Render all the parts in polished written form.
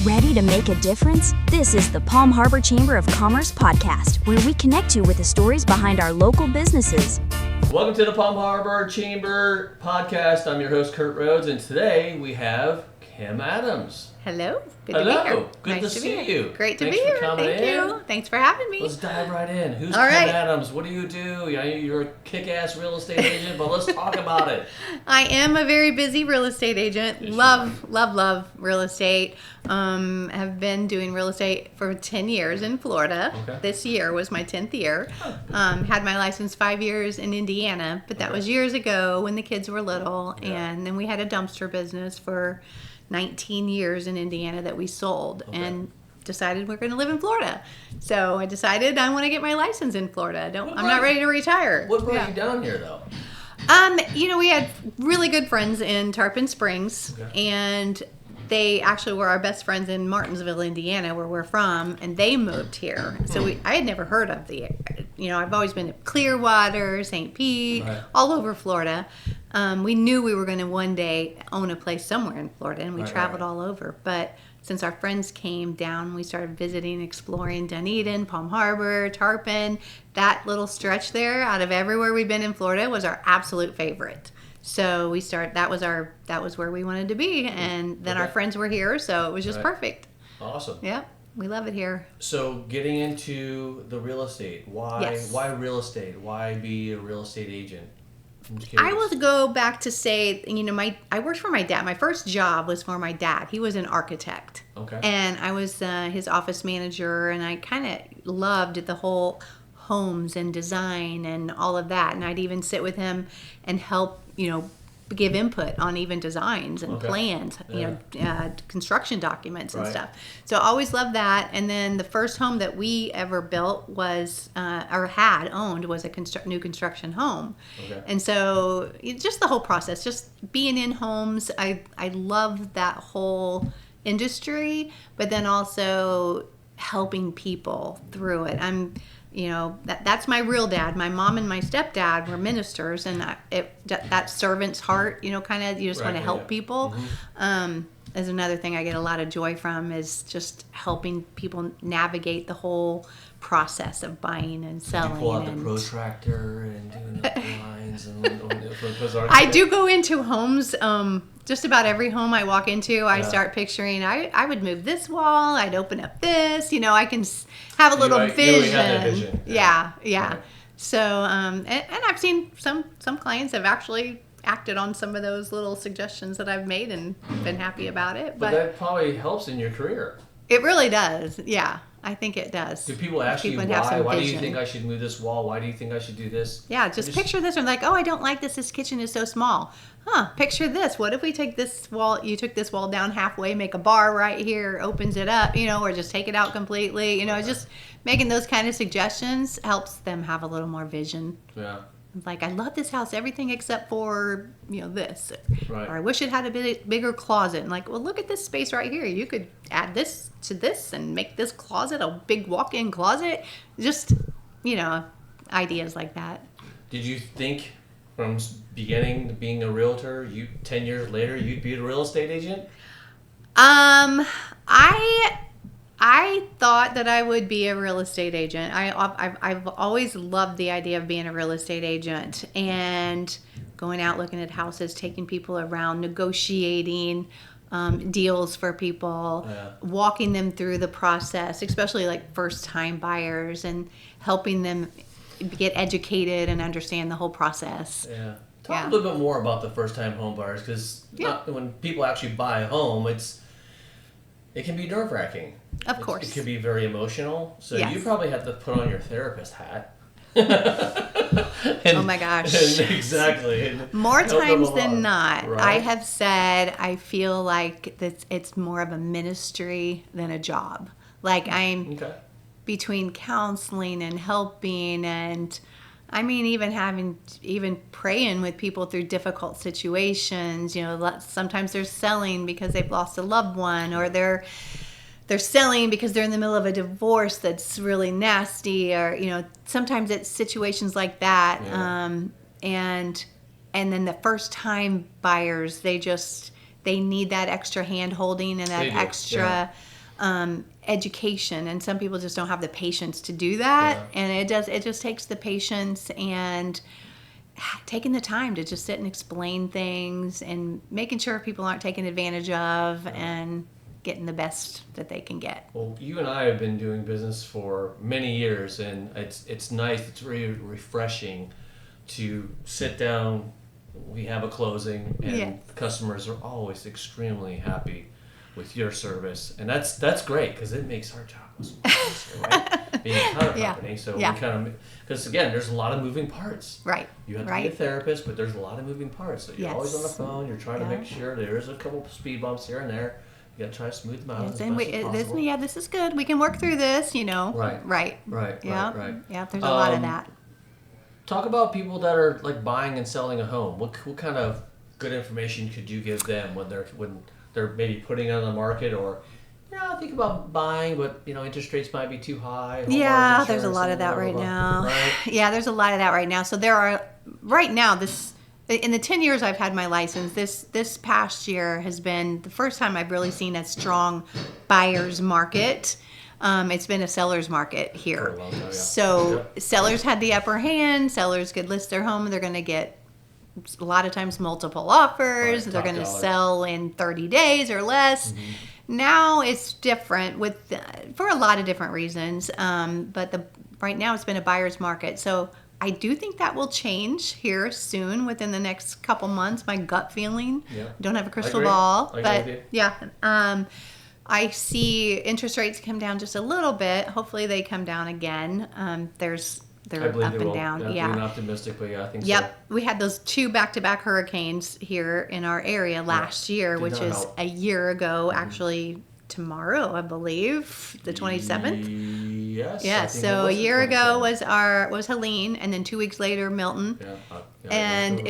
Ready to make a difference? This is the Palm Harbor Chamber of Commerce podcast, where we connect you with the stories behind our local businesses. Welcome to the Palm Harbor Chamber podcast. I'm your host, Kert Rhodes, and today we have Kim Adams. Hello. Good to be here. Good to see you. Great to be here. Thank you. Thanks for having me. Let's dive right in. Who's All Kim right. Adams? What do you do? You're a kick-ass real estate agent, but let's talk about it. I am a very busy real estate agent. Yes, Love real estate. Have been doing real estate for 10 years in Florida. Okay. This year was my 10th year. Had my license 5 years in Indiana, but that was years ago when the kids were little. Yeah. And then we had a dumpster business for 19 years in Indiana that we sold and decided we're going to live in Florida. So I decided I want to get my license in Florida. I'm not ready to retire. What brought you down here, though? We had really good friends in Tarpon Springs, and they actually were our best friends in Martinsville, Indiana, where we're from, and they moved here. So I had never heard of I've always been to Clearwater, St. Pete, all over Florida. We knew we were going to one day own a place somewhere in Florida, and we traveled all over. But since our friends came down, we started visiting, exploring Dunedin, Palm Harbor, Tarpon. That little stretch there, out of everywhere we've been in Florida, was our absolute favorite. So that was where we wanted to be, and then our friends were here, so it was just perfect. Awesome. Yep, we love it here. So getting into the real estate, why real estate? Why be a real estate agent? I will go back to say, I worked for my dad. My first job was for my dad. He was an architect. Okay. And I was his office manager, and I kind of loved the whole homes and design and all of that. And I'd even sit with him and help, give input on even designs and plans, construction documents and stuff. So I always loved that. And then the first home that we ever built was, or had owned, was a new construction home. Okay. And so just the whole process, just being in homes, I love that whole industry, but then also helping people through it. That's my real dad. My mom and my stepdad were ministers, and that servant's heart, you just want to help people. Mm-hmm. Is another thing I get a lot of joy from, is just helping people navigate the whole process of buying and selling. You pull out the protractor and doing the lines I do go into homes. Just about every home I walk into, I start picturing, I would move this wall, I'd open up this, I can have a little vision. You have that vision. Yeah. Right. So, and I've seen some clients have actually acted on some of those little suggestions that I've made and been happy about it. But that probably helps in your career. It really does, yeah. I think it does. Do people ask you why? Why do you think I should move this wall? Why do you think I should do this? Yeah, just picture this. I'm like, oh, I don't like this. This kitchen is so small. Picture this. What if we take this wall, you took this wall down halfway, make a bar right here, opens it up, or just take it out completely. Just making those kind of suggestions helps them have a little more vision. Yeah. Like, I love this house, everything except for, this. Right. Or I wish it had a bigger closet. And like, well, look at this space right here. You could add this to this and make this closet a big walk-in closet. Just, ideas like that. Did you think from beginning to being a realtor, 10 years later, you'd be a real estate agent? I thought that I would be a real estate agent. I've always loved the idea of being a real estate agent and going out looking at houses, taking people around, negotiating deals for people, walking them through the process, especially like first-time buyers, and helping them get educated and understand the whole process. Yeah. Talk a little bit more about the first-time home buyers, because when people actually buy a home, it can be nerve-wracking. Of course. It can be very emotional. So you probably have to put on your therapist hat. Oh my gosh. Exactly. More times than not, right? I have said I feel like it's more of a ministry than a job. Like, I'm between counseling and helping, and even praying with people through difficult situations. Sometimes they're selling because they've lost a loved one, or they're selling because they're in the middle of a divorce that's really nasty, or sometimes it's situations like that. And then the first time buyers, they need that extra hand holding and that extra education, and some people just don't have the patience to do that. Yeah. And it just takes the patience and taking the time to just sit and explain things and making sure people aren't taken advantage of and getting the best that they can get. Well, you and I have been doing business for many years, and it's nice. It's really refreshing to sit down. We have a closing, and customers are always extremely happy with your service, and that's great because it makes our job so much easier, right? Being a title company, so we kind of, because again, there's a lot of moving parts. Right. You have to be a therapist, but there's a lot of moving parts. So you're always on the phone. You're trying to make sure there's a couple speed bumps here and there. You got to try to smooth them out as best as possible. This is good. We can work through this. Right. Yeah. There's a lot of that. Talk about people that are like buying and selling a home. What kind of good information could you give them when they're maybe putting it on the market, or think about buying, but interest rates might be too high. Yeah, there's a lot of that right now. Right? Yeah, there's a lot of that right now. So there are right now in the 10 years I've had my license, this past year has been the first time I've really seen a strong buyer's market. It's been a seller's market here. For a long time, yeah. So sellers had the upper hand. Sellers could list their home. They're going to get a lot of times multiple offers. They're going to sell in 30 days or less. Mm-hmm. Now it's different for a lot of different reasons. But right now it's been a buyer's market. So I do think that will change here soon within the next couple months. My gut feeling. Yeah. Don't have a crystal ball, but I see interest rates come down just a little bit. Hopefully they come down again. They're up and down. Yeah, being optimistic, but I think so. Yep. We had those 2 back-to-back hurricanes here in our area last year, which is a year ago, actually tomorrow, I believe, the 27th. Yes. Yeah. So a year ago was Helene, and then 2 weeks later Milton. And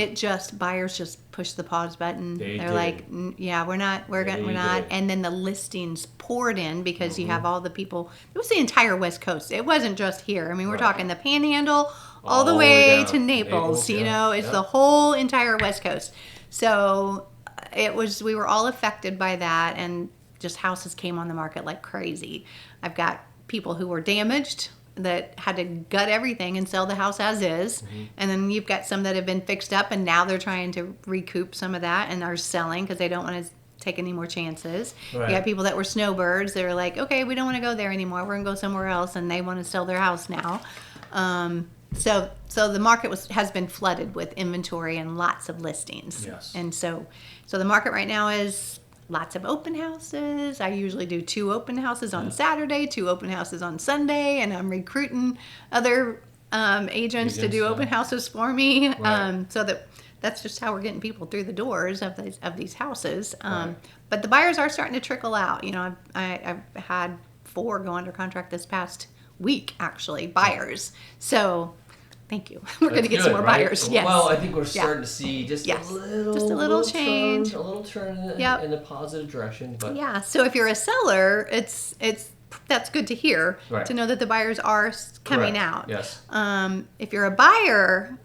buyers just pushed the pause button. They're like, we're not. And then the listings poured in because you have all the people. It was the entire West Coast. It wasn't just here. I mean, we're talking the Panhandle all the way to Naples. It's the whole entire West Coast. So we were all affected by that, and just houses came on the market like crazy. I've got people who were damaged that had to gut everything and sell the house as is. Mm-hmm. And then you've got some that have been fixed up and now they're trying to recoup some of that and are selling because they don't want to take any more chances. Right. You got people that were snowbirds. They're like, okay, we don't want to go there anymore. We're going to go somewhere else. And they want to sell their house now. So the market has been flooded with inventory and lots of listings. Yes. And so the market right now is lots of open houses. I usually do 2 open houses on Saturday, 2 open houses on Sunday, and I'm recruiting other agents to do open houses for me. Right. So that's just how we're getting people through the doors of these houses. But the buyers are starting to trickle out. I've had 4 go under contract this past week, actually, buyers. So thank you. We're going to get some more buyers. Yes. Well, I think we're starting to see just a little change, a little turn in the positive direction. But so if you're a seller, that's good to hear to know that the buyers are coming out. Yes. If you're a buyer,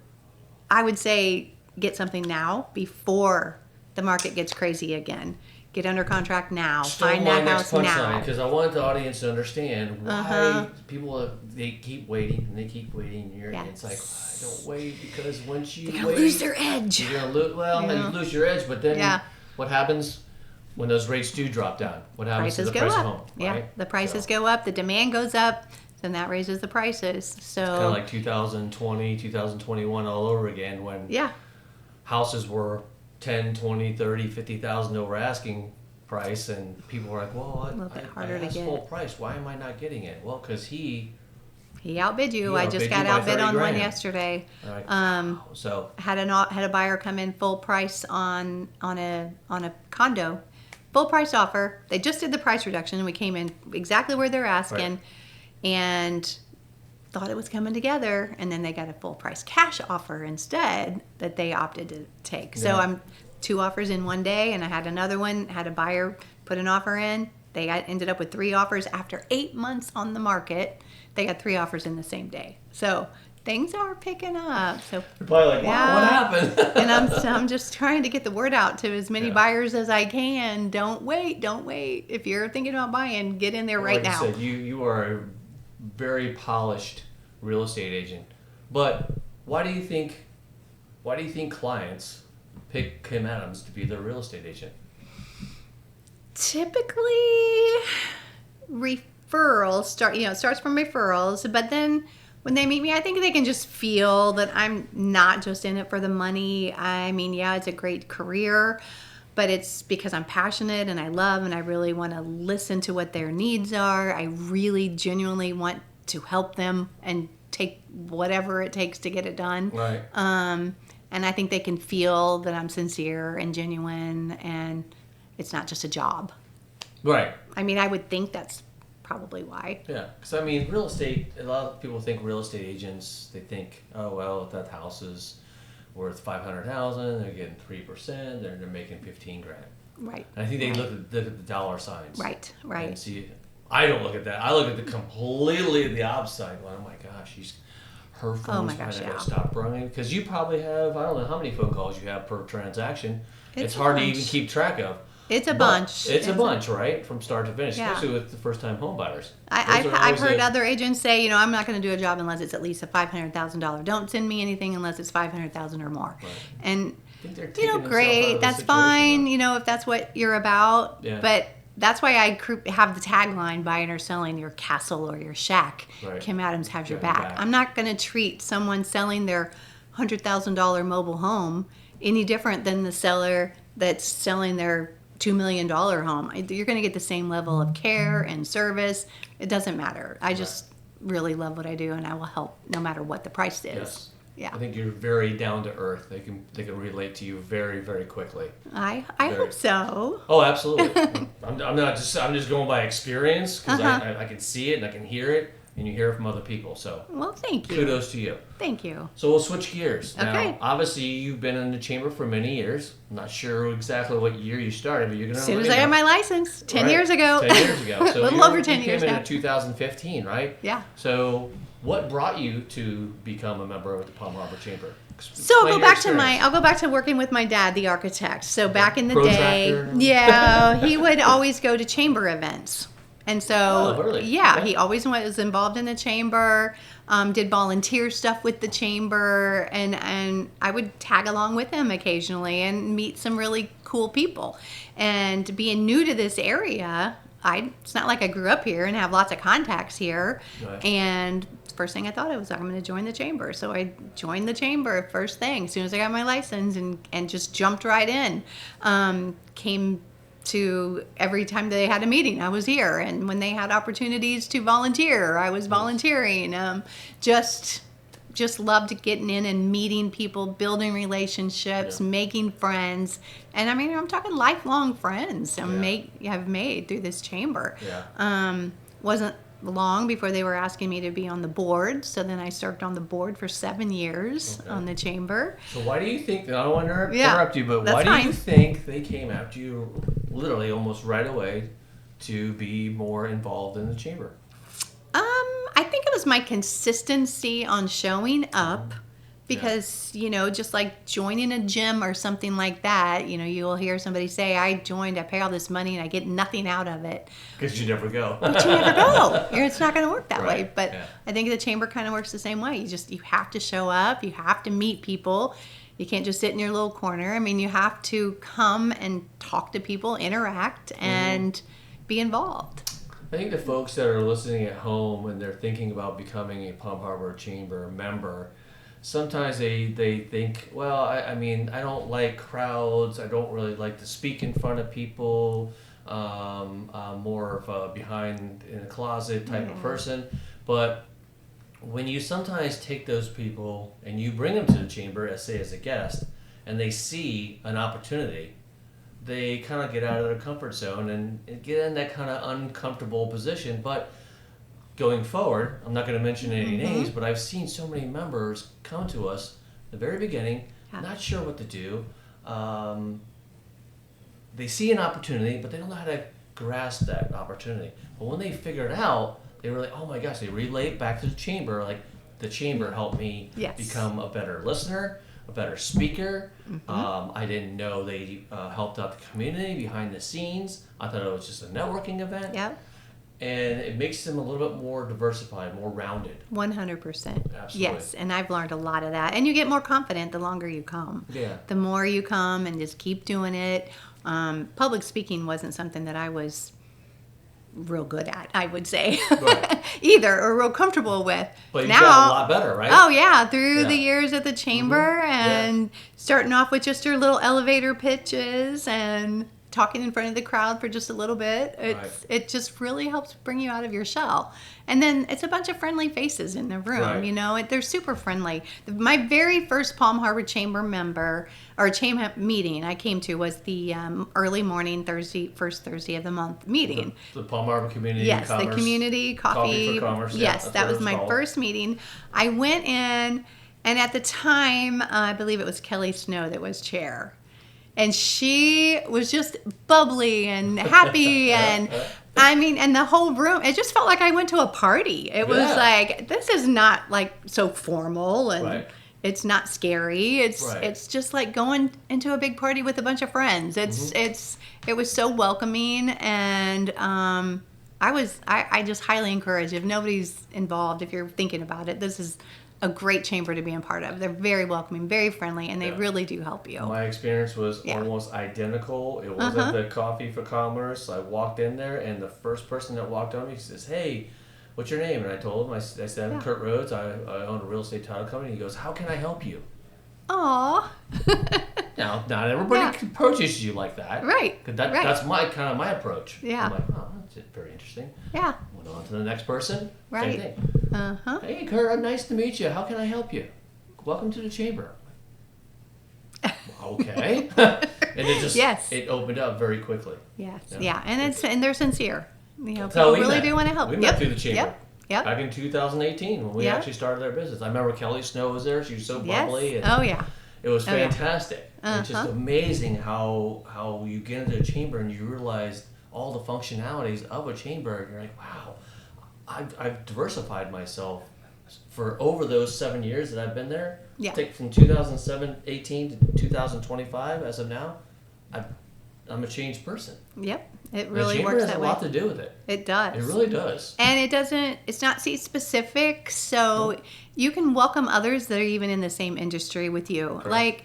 I would say get something now before the market gets crazy again. Get under contract now. Find that house now. Because I want the audience to understand why people they keep waiting and they keep waiting. And it's like, don't wait, because once you lose their edge. You're gonna lose. Well, you lose your edge, but then what happens when those rates do drop down? What happens to the price of home? The prices go up. The demand goes up. Then that raises the prices. So it's kind of like 2020, 2021 all over again when houses were 10, 20, 30, 50,000 over asking price, and people were like, well, I asked full price. Why am I not getting it? Well, because he outbid you. I just got outbid on one yesterday. So had a buyer come in full price on a condo, full price offer. They just did the price reduction, and we came in exactly where they're asking, and thought it was coming together, and then they got a full price cash offer instead that they opted to take. So I'm 2 offers in one day, and I had another one, had a buyer put an offer in. They ended up with 3 offers after 8 months on the market. They got 3 offers in the same day. So things are picking up. So You're probably like, wow, what happened? And I'm just trying to get the word out to as many buyers as I can. Don't wait. If you're thinking about buying, get in there right now. Like you said, you are a very polished real estate agent. But why do you think clients pick Kim Adams to be their real estate agent? Typically, referrals starts from referrals, but then when they meet me, I think they can just feel that I'm not just in it for the money. I mean, yeah, it's a great career, but it's because I'm passionate and I love and I really want to listen to what their needs are. I really genuinely want to help them and take whatever it takes to get it done. Right. And I think they can feel that I'm sincere and genuine and it's not just a job. Right. I mean, I would think that's probably why. Yeah, because I mean, real estate, a lot of people think real estate agents, they think, oh, well, if that house is worth $500,000, they're getting 3%, they're making $15,000. Right. And I think they look at the dollar signs. Right. And see, I don't look at that. I look at the completely the opposite side. Going, oh my gosh, her phone's going to stop ringing. Because you probably have, I don't know how many phone calls you have per transaction. It's hard to even keep track of. It's a bunch. It's a bunch, right? From start to finish, especially with the first-time home buyers. I've heard other agents say, I'm not going to do a job unless it's at least a $500,000. Don't send me anything unless it's $500,000 or more. Right. And, great, that's fine, if that's what you're about. Yeah. But that's why I have the tagline, buying or selling your castle or your shack. Right. Kim Adams has your back. I'm not going to treat someone selling their $100,000 mobile home any different than the seller that's selling their $2 million home. You're going to get the same level of care and service. It doesn't matter. I just really love what I do, and I will help no matter what the price is. Yes. Yeah. I think you're very down to earth. They can relate to you very, very quickly. I hope so. Oh, absolutely. I'm just going by experience because I can see it and I can hear it. And you hear it from other people, so. Well, thank you. Kudos to you. Thank you. So we'll switch gears. Okay. Now, obviously, you've been in the chamber for many years. I'm not sure exactly what year you started, but you're going to. As soon as I got my license, 10 years ago. 10 years ago. So a little over 10 years now. You came now. in 2015, right? Yeah. So what brought you to become a member of the Palm Harbor Chamber? So I'll go back to working with my dad, the architect. So back in the day, he would always go to chamber events. And so, really? He always was involved in the chamber, did volunteer stuff with the chamber, and I would tag along with him occasionally and meet some really cool people. And being new to this area, it's not like I grew up here and have lots of contacts here. Right. And first thing I thought I'm going to join the chamber. So I joined the chamber first thing, as soon as I got my license, and just jumped right in. Came to every time they had a meeting, I was here. And when they had opportunities to volunteer, I was volunteering. Just loved getting in and meeting people, building relationships, making friends. And I mean, I'm talking lifelong friends I've made through this chamber. Yeah. Wasn't long before they were asking me to be on the board. So then I served on the board for 7 years on the chamber. So why do you think, I don't want to interrupt you, but why do you think they came after you literally almost right away to be more involved in the chamber? I think it was my consistency on showing up. Because, just like joining a gym or something like that, you'll hear somebody say, I pay all this money and I get nothing out of it. Because you never go. But you never go. It's not going to work that way. But I think the chamber kind of works the same way. You have to show up. You have to meet people. You can't just sit in your little corner. I mean, you have to come and talk to people, interact, and be involved. I think the folks that are listening at home and they're thinking about becoming a Palm Harbor Chamber member, sometimes they think, well, I mean, I don't like crowds. I don't really like to speak in front of people. I'm more of a behind in a closet type of person. But when you sometimes take those people and you bring them to the chamber, as a guest, and they see an opportunity, they kind of get out of their comfort zone and get in that kind of uncomfortable position. But going forward, I'm not going to mention any names, but I've seen so many members come to us at the very beginning, not sure what to do. They see an opportunity, but they don't know how to grasp that opportunity. But when they figure it out, they were like, oh my gosh, they relate back to the chamber, like, the chamber helped me Yes. become a better listener, a better speaker. I didn't know they helped out the community behind the scenes. I thought it was just a networking event. Yep. And it makes them a little bit more diversified, more rounded. 100%. Absolutely. Yes, and I've learned a lot of that. And you get more confident the longer you come. Yeah. The more you come and just keep doing it. Public speaking wasn't something that I was real good at, I would say, Right. either, or real comfortable with. But you now, got a lot better, right? Oh yeah, through Yeah. the years at the chamber and starting off with just your little elevator pitches and talking in front of the crowd for just a little bit. It just really helps bring you out of your shell. And then it's a bunch of friendly faces in the room. Right. You know, they're super friendly. My very first Palm Harbor Chamber member or chamber meeting I came to was the early morning first Thursday of the month meeting. The Palm Harbor Community Yes, Commerce. the community coffee. For Commerce. Yeah, Yes, that's that what was it's my called. first meeting. I went in, and at the time, I believe it was Kelly Snow that was chair. And she was just bubbly and happy, and I mean, and the whole room, it just felt like I went to a party. It was like, this is not like so formal, and it's not scary. It's just like going into a big party with a bunch of friends. It was so welcoming, and I just highly encourage, if nobody's involved, if you're thinking about it, this is a great chamber to be a part of. They're very welcoming, very friendly, and they really do help you. My experience was almost identical. It was at the Coffee for Commerce. I walked in there, and the first person that walked on me says, "Hey, what's your name?" And I told him, I said, "I'm Kert Rhodes. I own a real estate title company." He goes, "How can I help you?" Aw. Now, not everybody approaches you like that. Right. That's my approach. Yeah. I'm like, oh, that's very interesting. Yeah. Went on to the next person. Right. Same thing. Hey, Kurt, nice to meet you. How can I help you? Welcome to the chamber. Okay. And it just it opened up very quickly. Yes. Yeah. And they're sincere. You know, That's how people really do want to help. We met through the chamber. Yep. Back in 2018 when we actually started our business. I remember Kelly Snow was there. She was so bubbly. Yes. And Oh yeah. It was fantastic. It's just amazing how you get into a chamber and you realize all the functionalities of a chamber. And you're like, wow, I've diversified myself for over those 7 years that I've been there. Yeah. Take from 2018 to 2025 as of now, I'm a changed person. Yep. It really the chamber works has that a way. lot to do with it. It does. It really does. And it's not seat specific, so you can welcome others that are even in the same industry with you. Correct. Like,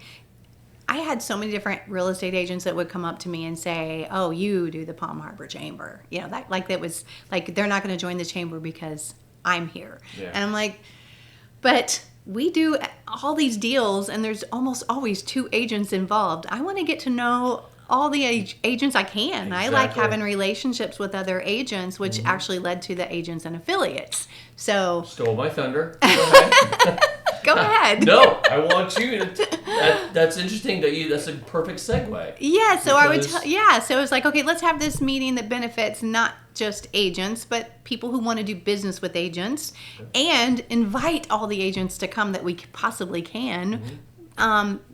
I had so many different real estate agents that would come up to me and say, "Oh, you do the Palm Harbor Chamber." You know, that was like, they're not going to join the chamber because I'm here. Yeah. And I'm like, but we do all these deals, and there's almost always two agents involved. I want to get to know all the agents I can. Exactly. I like having relationships with other agents, which actually led to the agents and affiliates. So Stole my thunder. Go ahead. go ahead. No, I want you to. That's interesting. That's a perfect segue. Yeah. So I would. Because- So it's like, okay, let's have this meeting that benefits not just agents, but people who want to do business with agents, and invite all the agents to come that we possibly can.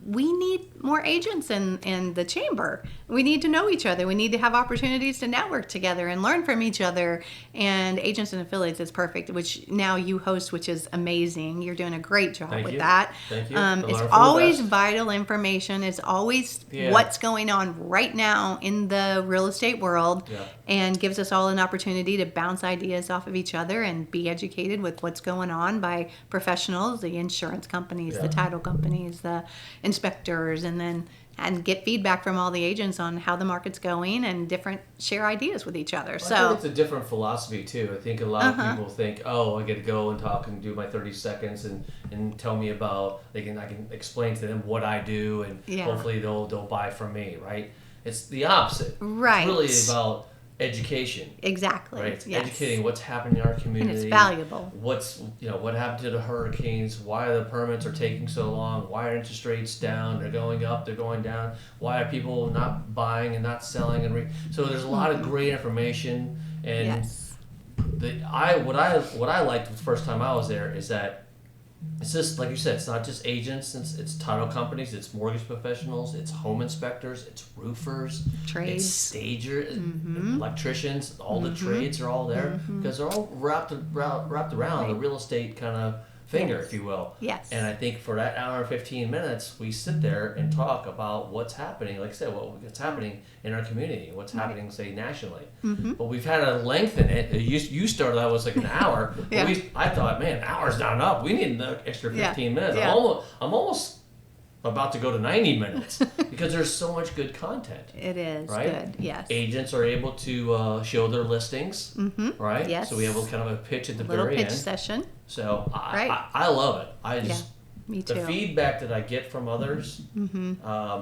We need more agents in the chamber. We need to know each other. We need to have opportunities to network together and learn from each other. And Agents and Affiliates is perfect, which now you host, which is amazing. You're doing a great job with that. Thank you. It's always vital information. It's always what's going on right now in the real estate world, and gives us all an opportunity to bounce ideas off of each other and be educated with what's going on by professionals, the insurance companies, the title companies, the inspectors, and get feedback from all the agents on how the market's going and share ideas with each other. I think it's a different philosophy too. I think a lot of people think, oh, I get to go and talk and do my 30 seconds and tell me about, I can explain to them what I do, and hopefully they'll buy from me, right? It's the opposite. Right. It's really about education. Exactly. Right. It's educating what's happening in our community. And it's valuable. What happened to the hurricanes? Why the permits are taking so long? Why are interest rates down? They're going up. They're going down. Why are people not buying and not selling? So there's a lot of great information. And what I liked the first time I was there is that it's just, like you said, it's not just agents, it's title companies, it's mortgage professionals, it's home inspectors, it's roofers, trades, it's stagers, electricians. All the trades are all there because they're all wrapped around the real estate kind of finger, Yes. if you will. Yes. And I think for that hour and 15 minutes, we sit there and talk about what's happening, like I said, what's happening in our community, what's happening, say, nationally. Mm-hmm. But we've had to lengthen it. You started out was like an hour. Yeah. But I thought, man, an hour's not enough. We need an extra 15 minutes. Yeah. I'm almost about to go to 90 minutes because there's so much good content. It is right? good. Yes. Agents are able to show their listings, right? Yes. So we have kind of a pitch at the Little very pitch end. session. So Right. I love it. I just Me the too. feedback that I get from others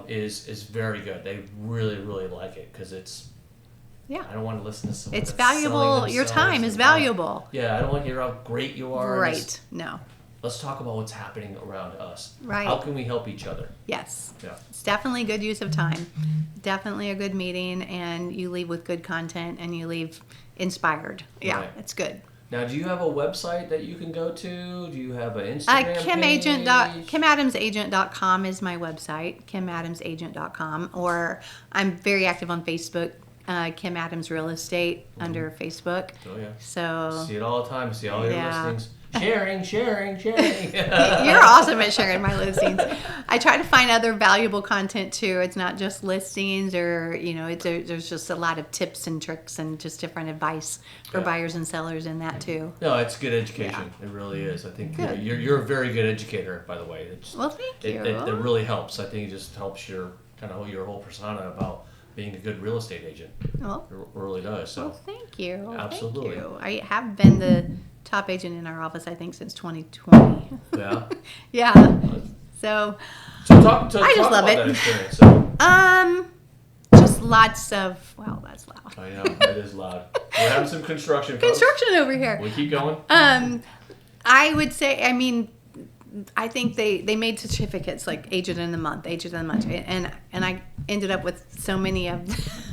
is very good. They really like it because it's. Yeah. I don't want to listen to someone. It's that's selling valuable. Your themselves time is and- valuable. Yeah, I don't want to hear how great you are. Right. Just- No. Let's talk about what's happening around us. Right. How can we help each other? Yes. Yeah. It's definitely good use of time. Definitely a good meeting, and you leave with good content, and you leave inspired. Yeah, Right. it's good. Now, do you have a website that you can go to? Do you have an Instagram page? KimAdamsAgent.com is my website, KimAdamsAgent.com, or I'm very active on Facebook, Kim Adams Real Estate under Facebook. Oh, yeah. So See it all the time. See all your Yeah. listings. Sharing. you're awesome at sharing my listings. I try to find other valuable content too. It's not just listings, or there's just a lot of tips and tricks and just different advice for Yeah. buyers and sellers in that too. No, it's good education. It really is. I think Good. you're a very good educator, by the way. Well, thank you. It really helps. I think it just helps your whole persona about being a good real estate agent. Well, It really does. So. Well, thank you. Absolutely. Thank you. I have been the top agent in our office, I think, since 2020. Yeah. Yeah. So, So talk I just talk love about it. that experience. So. just lots of, well, that's loud. I know it is loud. We're having some construction. Folks. Construction over here. We keep going. I would say, I think they made certificates like agent of the month, and I ended up with so many of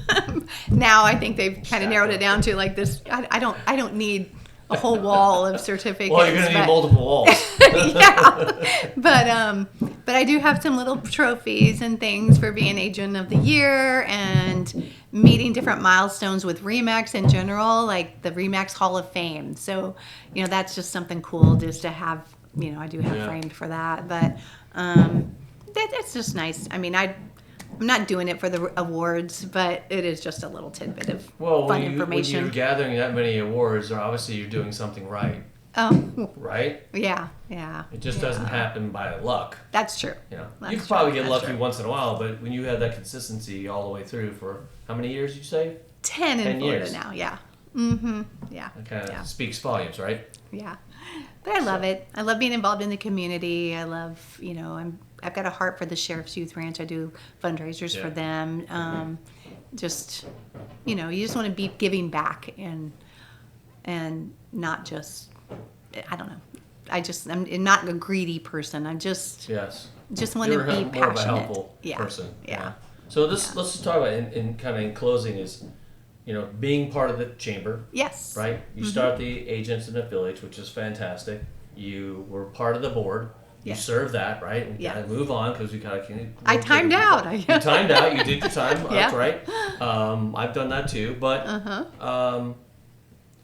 them. Now I think they've kind of narrowed it down to like this. I don't need a whole wall of certificates. Well, you're gonna need multiple walls. Yeah, but I do have some little trophies and things for being agent of the year and meeting different milestones with Remax in general, like the Remax Hall of Fame. So that's just something cool just to have. I do have framed for that, but that's just nice. I mean, I'm not doing it for the awards, but it is just a little tidbit of fun information. When you're gathering that many awards, obviously you're doing something right. Oh, right? Yeah. It just doesn't happen by luck. That's true. You could probably get lucky once in a while, but when you have that consistency all the way through for how many years did you say? 10 in Florida years. now. Yeah. Mm-hmm. Yeah. That kind of speaks volumes, right? Yeah. But I love it. I love being involved in the community. I love, I've got a heart for the Sheriff's Youth Ranch. I do fundraisers for them. You just want to be giving back and not just, I don't know. I'm not a greedy person. I just want to be passionate. More of a helpful person. Yeah. So let's just talk about in closing is, being part of the chamber. Yes. Right? You start the agents and affiliates, which is fantastic. You were part of the board. You served that, right? We gotta move on because we gotta. I timed out. You timed out. You did your time. Yeah. That's right. I've done that too. But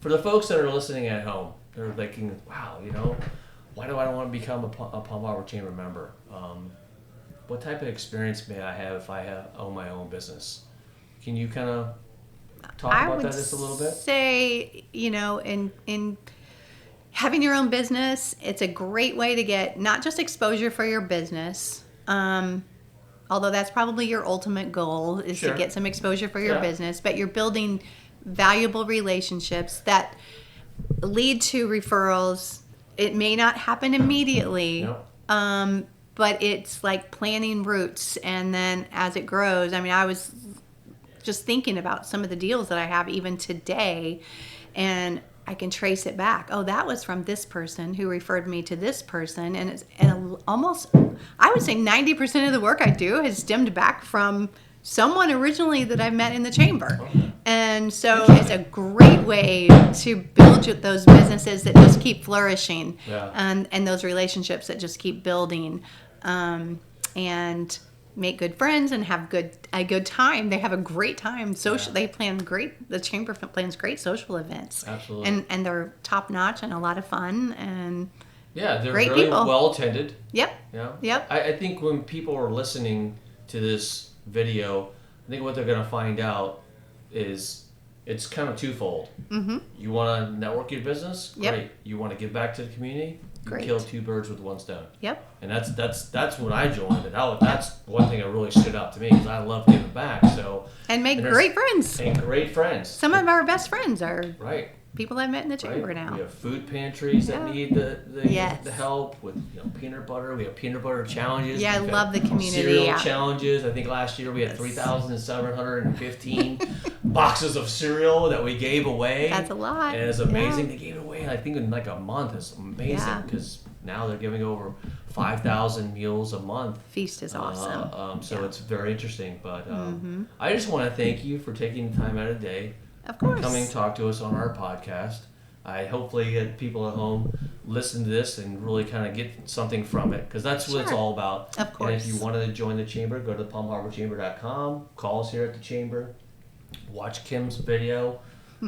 for the folks that are listening at home, they're thinking, "Wow, why do I want to become a Palm Harbor Chamber member? What type of experience may I have if I own my own business?" Can you kind of talk about that just a little bit? I would say, in having your own business, it's a great way to get not just exposure for your business, although that's probably your ultimate goal is to get some exposure for your business, but you're building valuable relationships that lead to referrals. It may not happen immediately, but it's like planting roots, and then as it grows, I was just thinking about some of the deals that I have even today, and I can trace it back. Oh, that was from this person who referred me to this person, and almost, I would say 90% of the work I do has stemmed back from someone originally that I met in the chamber. And so it's a great way to build those businesses that just keep flourishing, and those relationships that just keep building, and make good friends and have a good time. They have a great time. They plan the chamber plans great social events. Absolutely. And they're top notch and a lot of fun, and Yeah, they're great really people. well attended. Yep. Yeah. Yep. I think when people are listening to this video, I think what they're going to find out is it's kind of twofold. Mm-hmm. You want to network your business? Yep. Great. You want to give back to the community? You Great. kill two birds with one stone. Yep. And that's when I joined it. That's one thing that really stood out to me because I love giving back. So And make there's- great friends. And great friends. Some of our best friends are Right. people I've met in the Right. chamber now. We have food pantries that Yeah. need Yes. the help with peanut butter. We have peanut butter challenges. Yeah, I We've love had the community, cereal yeah. challenges. I think last year we had Yes. 3,715 boxes of cereal that we gave away. That's a lot. And it's amazing. Yeah. They gave it away. I think in like a month. It's amazing Yeah. because now they're giving over 5,000 meals a month. Feast is awesome. So Yeah. it's very interesting. But I just want to thank you for taking the time out of the day. Of course. Coming talk to us on our podcast. I hopefully get people at home listen to this and really kind of get something from it because that's what it's Sure. all about. Of course. And if you wanted to join the chamber, go to palmharborchamber.com, call us here at the chamber, watch Kim's video,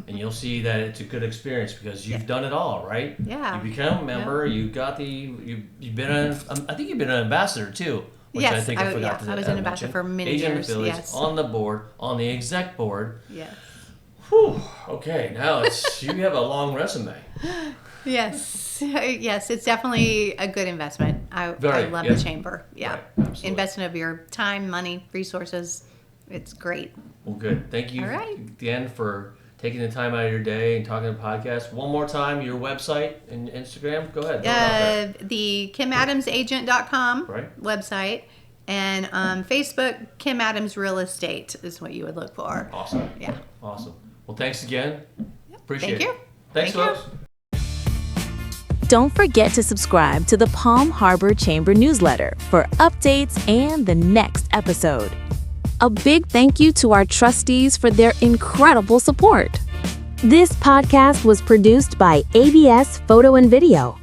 and you'll see that it's a good experience because you've done it all, right? Yeah. You become a member. You got you've been I think you've been an ambassador too. Which Yes, I think I forgot to I was an ambassador mention. for many Agent years, affiliates, yes. on the board, on the exec board. Yes. Whew. Okay, now you have a long resume. Yes. Yes, it's definitely a good investment. I love the chamber. Yeah. Right, absolutely. Investment of your time, money, resources. It's great. Well, good. Thank you All right. again for taking the time out of your day and talking to the podcast. One more time, your website and Instagram. Go ahead. throw it out there. The KimAdamsAgent.com Right. website. And Facebook, Kim Adams Real Estate is what you would look for. Awesome. Yeah. Awesome. Well, thanks again. Appreciate Thank you. it. Thanks, Thank you. folks. Don't forget to subscribe to the Palm Harbor Chamber newsletter for updates and the next episode. A big thank you to our trustees for their incredible support. This podcast was produced by ABS Photo and Video.